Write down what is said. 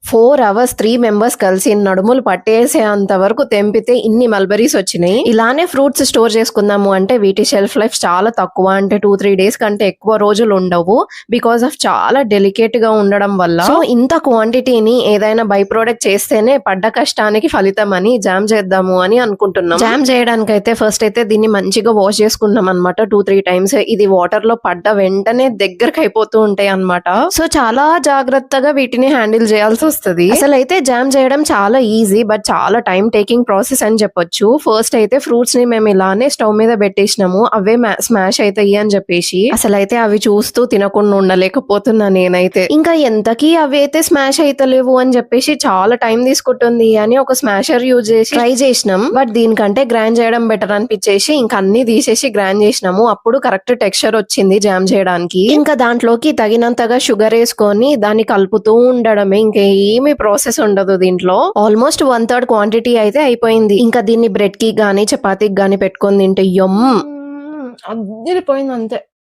4 hours 3 members కలిసి నడుములు పట్టేసేంత వరకు తెంపితే ఇన్ని మల్బరీస్ వచ్చినాయి. ఇలానే ఫ్రూట్స్ స్టోర్ చేసుకుందాము అంటే వీటి షెల్ఫ్ లైఫ్ చాలా తక్కువ, అంటే 2-3 డేస్ కంటే ఎక్కువ రోజులు ఉండవు. బికాస్ ఆఫ్ చాలా డెలికేట్ గా ఉండడం వల్ల. సో ఇంత క్వాంటిటీని ఏదైనా బై ప్రోడక్ట్ చేస్తేనే పడ్డ కష్టానికి ఫలితం అని జామ్ చేద్దాము అని అనుకుంటున్నాం. జామ్ చేయడానికి అయితే ఫస్ట్ అయితే దీన్ని మంచిగా వాష్ చేసుకున్నాం అనమాట 2-3 టైమ్స్. ఇది వాటర్ లో పడ్డ వెంటనే దగ్గరకు అయిపోతూ ఉంటాయి అనమాట. సో చాలా జాగ్రత్తగా వీటిని హ్యాండిల్ చేయాల్సి వస్తుంది. అసలు అయితే జామ్ చేయడం చాలా ఈజీ, బట్ చాలా టైం టేకింగ్ ప్రాసెస్ అని చెప్పొచ్చు. ఫస్ట్ అయితే ఫ్రూట్స్ ని మేము ఇలానే స్టవ్ మీద పెట్టేసినాము, అవే స్మాష్ అవుతాయి అని చెప్పేసి. అసలు అయితే అవి చూస్తూ తినకుండా ఉండలేకపోతున్నా నేనైతే. ఇంకా ఎంతకీ అవి అయితే స్మాష్ అయితలేవు అని చెప్పేసి చాలా టైం తీసుకుంటుంది అని ఒక స్మాషర్ యూజ్ చేసి ట్రై చేసినాం. బట్ దీనికంటే గ్రైండ్ చేయడం బెటర్ అనిపించేసి ఇంకా అన్ని తీసేసి గ్రైండ్ చేసినాము. అప్పుడు కరెక్ట్ టెక్స్చర్ వచ్చింది జామ్ చేయడానికి. ఇంకా దాంట్లోకి తగినంతగా షుగర్ వేసుకొని దాన్ని కలుపుతూ ఉండడమే, ఇంకా ఏమి ప్రాసెస్ ఉండదు దీంట్లో. ఆల్మోస్ట్ 1/3 క్వాంటిటీ అయితే అయిపోయింది. ఇంకా దీన్ని బ్రెడ్ కి గానీ చపాతీకి గానీ పెట్టుకొని తింటే అదిరిపోయింది అంతే.